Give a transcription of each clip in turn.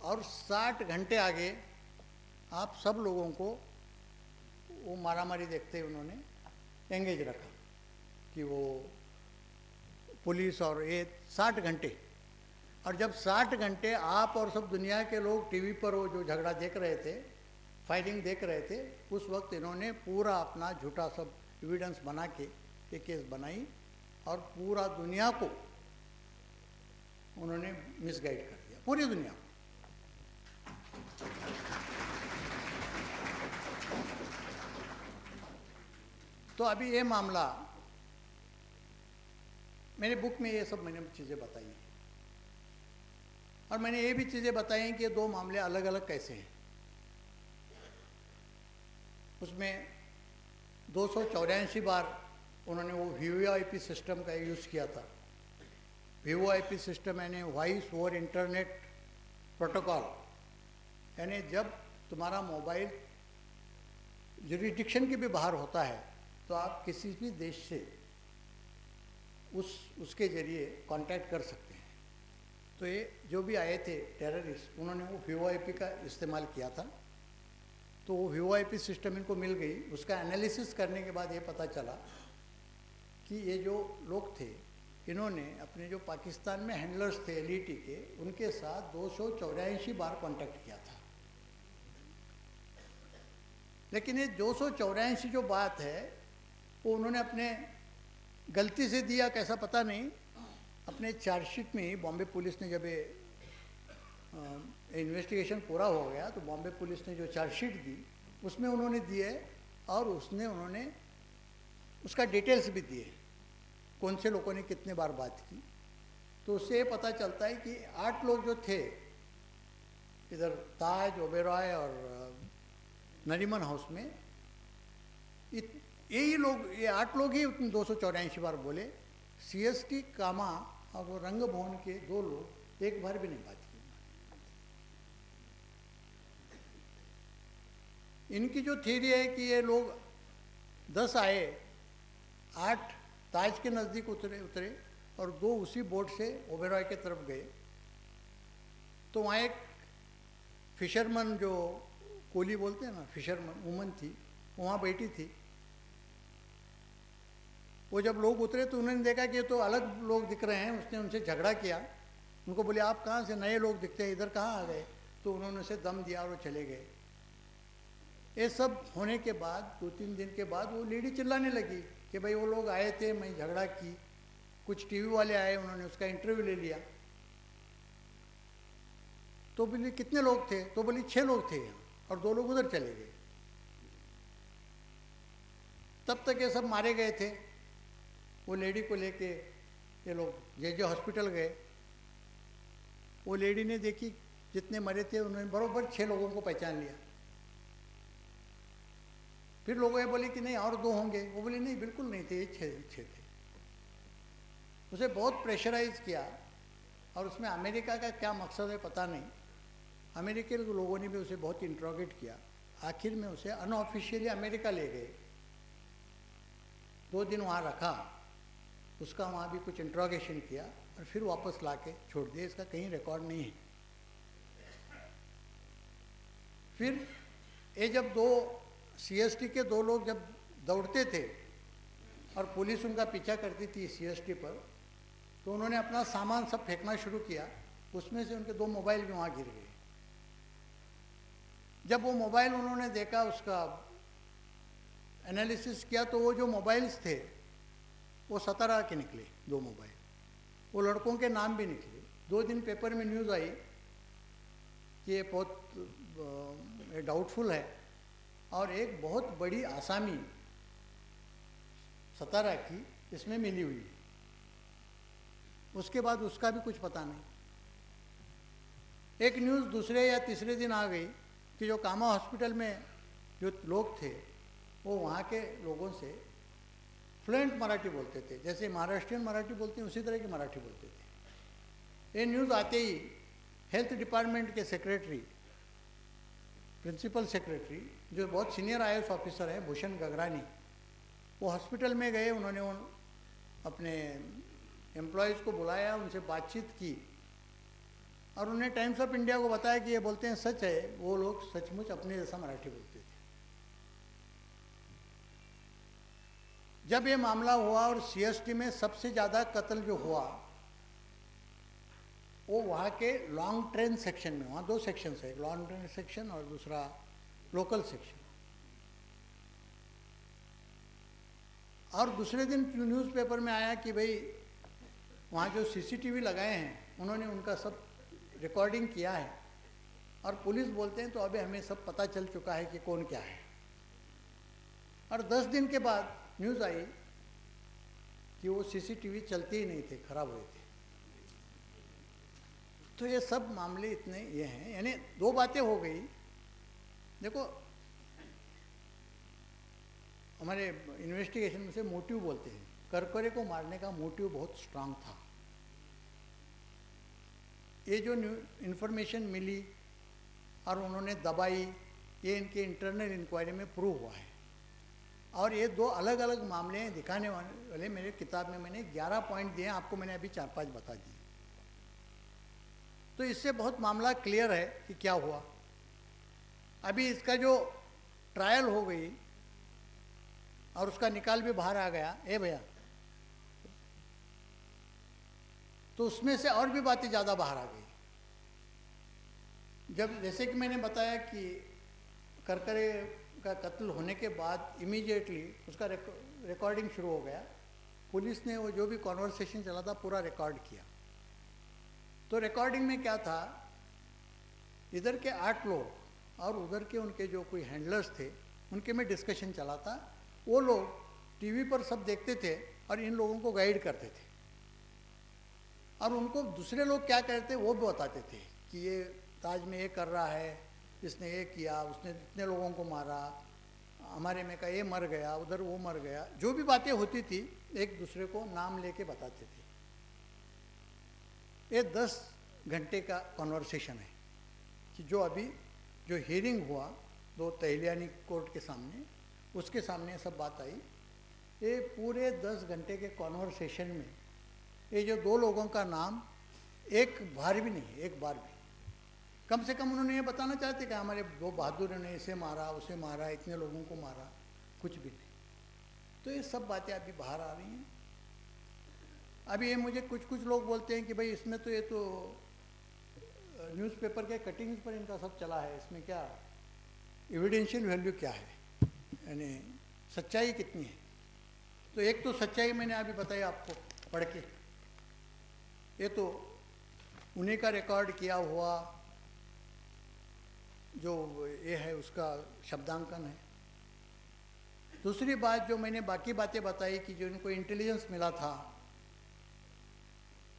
और 60 घंटे आगे आप सब लोगों को वो मारामारी देखते ही उन्होंने एंगेज रखा कि वो पुलिस और ये 60 घंटे। और जब 60 घंटे आप और सब दुनिया के लोग टीवी पर वो जो झगड़ा देख रहे थे, फाइटिंग देख रहे थे, उस वक्त इन्होंने पूरा अपना झूठा सब एविडेंस बना के ये केस बनाई और पूरा दुनिया को उन्होंने मिसगाइड कर दिया, पूरी दुनिया को। तो अभी ये मामला, मेरे बुक में ये सब मैंने चीज़ें बताई हैं और मैंने ये भी चीज़ें बताई हैं कि ये दो मामले अलग अलग कैसे हैं। उसमें 284 बार उन्होंने वो वीवीआईपी सिस्टम का यूज़ किया था। वीवीआईपी सिस्टम यानी वॉइस ओवर इंटरनेट प्रोटोकॉल, यानी जब तुम्हारा मोबाइल जुरिडिक्शन के भी बाहर होता है तो आप किसी भी देश से उसके ज़रिए कांटेक्ट कर सकते हैं। तो ये जो भी आए थे टेररिस्ट, उन्होंने वो वीवीआईपी का इस्तेमाल किया था। तो वो वीवीआईपी सिस्टम इनको मिल गई। उसका एनालिसिस करने के बाद ये पता चला कि ये जो लोग थे, इन्होंने अपने जो पाकिस्तान में हैंडलर्स थे एलईटी के, उनके साथ 284 बार कांटेक्ट किया था। लेकिन ये 284 जो बात है वो उन्होंने अपने गलती से दिया कैसा पता नहीं, अपने चार्जशीट में ही बॉम्बे पुलिस ने जब ये इन्वेस्टिगेशन पूरा हो गया तो बॉम्बे पुलिस ने जो चार्जशीट दी उसमें उन्होंने दिए और उन्होंने उसका डिटेल्स भी दिए, कौन से लोगों ने कितने बार बात की। तो उससे ये पता चलता है कि 8 लोग जो थे इधर ताज, ओबेरॉय और नरीमन हाउस में, यही लोग, ये 8 लोग ही 284 बार बोले। सीएसटी कामा और वो रंग भवन के 2 लोग एक बार भी नहीं बात की। इनकी जो थ्योरी है कि ये लोग 10 आए, 8 ताज के नज़दीक उतरे और 2 उसी बोट से ओबेरॉय के तरफ गए। तो वहाँ एक फिशरमैन, जो कोली बोलते हैं ना, फिशरमैन वुमन थी, वहाँ बैठी थी। वो जब लोग उतरे तो उन्होंने देखा कि ये तो अलग लोग दिख रहे हैं। उसने उनसे झगड़ा किया, उनको बोले आप कहाँ से, नए लोग दिखते हैं, इधर कहाँ आ गए। तो उन्होंने उसे दम दिया और वो चले गए। ये सब होने के बाद 2-3 दिन के बाद वो लेडी चिल्लाने लगी कि भाई वो लोग आए थे, मैं झगड़ा की। कुछ टीवी वाले आए, उन्होंने उसका इंटरव्यू ले लिया। तो बोली कितने लोग थे, तो बोली 6 लोग थे यहाँ और 2 लोग उधर चले गए। तब तक ये सब मारे गए थे। वो लेडी को लेके ये लोग जे हॉस्पिटल गए। वो लेडी ने देखी जितने मरे थे उन्होंने बरोबर 6 लोगों को पहचान लिया। फिर लोगों ने बोले कि नहीं और 2 होंगे। वो बोली नहीं, बिल्कुल नहीं थे, ये 6 थे। उसे बहुत प्रेशराइज किया और उसमें अमेरिका का क्या मकसद है पता नहीं। अमेरिकी लोगों ने भी उसे बहुत इंट्रोगेट किया। आखिर में उसे अनऑफिशियली अमेरिका ले गए, 2 दिन वहाँ रखा, उसका वहाँ भी कुछ इंट्रोगेशन किया और फिर वापस ला के छोड़ दिया। इसका कहीं रिकॉर्ड नहीं है। फिर ये जब 2 सीएसटी के 2 लोग जब दौड़ते थे और पुलिस उनका पीछा करती थी सीएसटी पर, तो उन्होंने अपना सामान सब फेंकना शुरू किया। उसमें से उनके 2 मोबाइल भी वहाँ गिर गए। जब वो मोबाइल उन्होंने देखा, उसका एनालिसिस किया, तो वो जो मोबाइल्स थे वो 17 के निकले, 2 मोबाइल। वो लड़कों के नाम भी निकले। 2 दिन पेपर में न्यूज़ आई कि ये बहुत डाउटफुल है और एक बहुत बड़ी आसामी 17 की इसमें मिली हुई है। उसके बाद उसका भी कुछ पता नहीं। एक न्यूज़ दूसरे या तीसरे दिन आ गई कि जो कामा हॉस्पिटल में जो लोग थे वो वहाँ के लोगों से फ्लुएंट मराठी बोलते थे, जैसे महाराष्ट्रियन मराठी बोलते हैं उसी तरह की मराठी बोलते थे। ये न्यूज़ आते ही हेल्थ डिपार्टमेंट के सेक्रेटरी, प्रिंसिपल सेक्रेटरी, जो बहुत सीनियर आईएएस ऑफिसर हैं, भूषण गगरानी, वो हॉस्पिटल में गए। उन्होंने अपने एम्प्लॉयज़ को बुलाया, उनसे बातचीत की और उन्हें टाइम्स ऑफ इंडिया को बताया कि ये बोलते हैं सच है, वो लोग सचमुच अपने जैसा मराठी बोलते थे। जब ये मामला हुआ और सीएसटी में सबसे ज़्यादा कत्ल जो हुआ वो वहाँ के लॉन्ग ट्रेन सेक्शन में, वहाँ 2 सेक्शन है, एक लॉन्ग ट्रेन सेक्शन और दूसरा लोकल सेक्शन। और दूसरे दिन न्यूज़पेपर में आया कि भाई वहाँ जो सीसीटीवी लगाए हैं उन्होंने उनका सब रिकॉर्डिंग किया है, और पुलिस बोलते हैं तो अभी हमें सब पता चल चुका है कि कौन क्या है। और 10 दिन के बाद न्यूज़ आई कि वो सीसीटीवी चलते ही नहीं थे, खराब हुए थे। तो ये सब मामले इतने ये हैं, यानी 2 बातें हो गई। देखो हमारे इन्वेस्टिगेशन में से मोटिव बोलते हैं, करकरे को मारने का मोटिव बहुत स्ट्रांग था। ये जो इन्फॉर्मेशन मिली और उन्होंने दबाई, ये इनके इंटरनल इंक्वायरी में प्रूव हुआ है। और ये 2 अलग अलग मामले हैं दिखाने वाले। मेरे किताब में मैंने 11 पॉइंट दिए हैं, आपको मैंने अभी 4-5 बता दिए। तो इससे बहुत मामला क्लियर है कि क्या हुआ। अभी इसका जो ट्रायल हो गई और उसका निकाल भी बाहर आ गया, भैया, तो उसमें से और भी बातें ज़्यादा बाहर आ गई। जब जैसे कि मैंने बताया कि करकरे का कत्ल होने के बाद इमीडिएटली उसका रिकॉर्डिंग शुरू हो गया। पुलिस ने वो जो भी कॉन्वर्सेशन चला था पूरा रिकॉर्ड किया। तो रिकॉर्डिंग में क्या था, इधर के 8 लोग और उधर के उनके जो कोई हैंडलर्स थे उनके में डिस्कशन चला था। वो लोग टीवी पर सब देखते थे और इन लोगों को गाइड करते थे, और उनको दूसरे लोग क्या करते वो भी बताते थे कि ये ताज में ये कर रहा है, इसने ये किया, उसने इतने लोगों को मारा, हमारे में का ये मर गया, उधर वो मर गया। जो भी बातें होती थी एक दूसरे को नाम लेके बताते थे। ये 10 घंटे का कॉन्वर्सेशन है कि जो अभी जो हियरिंग हुआ 2 तहलियानी कोर्ट के सामने, उसके सामने सब बात आई। ये पूरे 10 घंटे के कॉन्वर्सेशन में ये जो 2 लोगों का नाम एक बार भी नहीं, एक बार भी, कम से कम उन्होंने ये बताना चाहते कि हमारे 2 बहादुर ने इसे मारा, उसे मारा, इतने लोगों को मारा, कुछ भी नहीं। तो ये सब बातें अभी बाहर आ रही हैं। अभी ये मुझे कुछ लोग बोलते हैं कि भाई इसमें तो ये तो न्यूज़पेपर के कटिंग्स पर इनका सब चला है, इसमें क्या एविडेंशियल वैल्यू क्या है, यानी सच्चाई कितनी है। तो एक तो सच्चाई मैंने अभी बताई आपको पढ़ के, ये तो उन्हीं का रिकॉर्ड किया हुआ जो ये है उसका शब्दांकन है। दूसरी बात जो मैंने बाकी बातें बताई कि जो इनको इंटेलिजेंस मिला था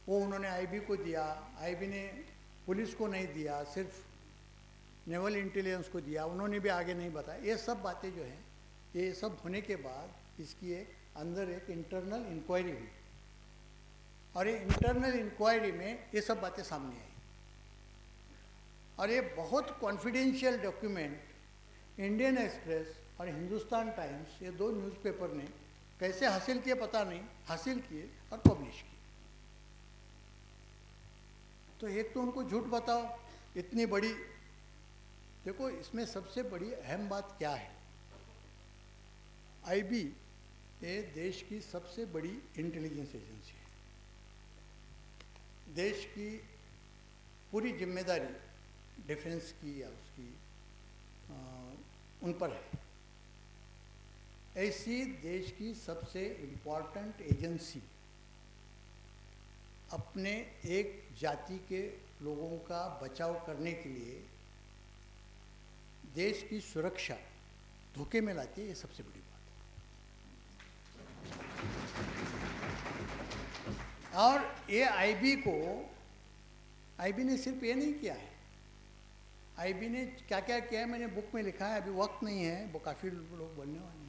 वो उन्होंने आईबी को दिया, आईबी ने पुलिस को नहीं दिया, सिर्फ नेवल इंटेलिजेंस को दिया, उन्होंने भी आगे नहीं बताया। ये सब बातें जो हैं, ये सब होने के बाद इसकी अंदर एक इंटरनल इंक्वायरी हुई, और ये इंटरनल इंक्वायरी में ये सब बातें सामने आई। और ये बहुत कॉन्फिडेंशियल डॉक्यूमेंट इंडियन एक्सप्रेस और हिंदुस्तान टाइम्स, ये 2 न्यूज़पेपर ने कैसे हासिल किए पता नहीं, हासिल किए और पब्लिश किए। तो एक तो उनको झूठ बताओ इतनी बड़ी, देखो इसमें सबसे बड़ी अहम बात क्या है, आईबी ये देश की सबसे बड़ी इंटेलिजेंस एजेंसी है। देश की पूरी जिम्मेदारी डिफेंस की या उसकी उन पर है। ऐसी देश की सबसे इम्पॉर्टेंट एजेंसी अपने एक जाति के लोगों का बचाव करने के लिए देश की सुरक्षा धोखे में लाती है, ये सबसे बड़ी बात है। और ये आईबी ने सिर्फ ये नहीं किया है, आईबी ने क्या क्या किया है मैंने बुक में लिखा है, अभी वक्त नहीं है, वो काफ़ी लोग बोलने वाले हैं।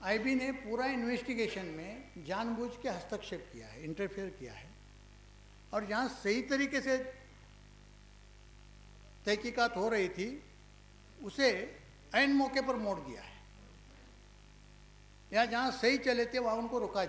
आईबी ने पूरा इन्वेस्टिगेशन में जानबूझ के हस्तक्षेप किया है, इंटरफेयर किया है, और जहाँ सही तरीके से तहकीकात हो रही थी उसे ऐन मौके पर मोड़ दिया है, या जहाँ सही चले थे वहाँ उनको रुका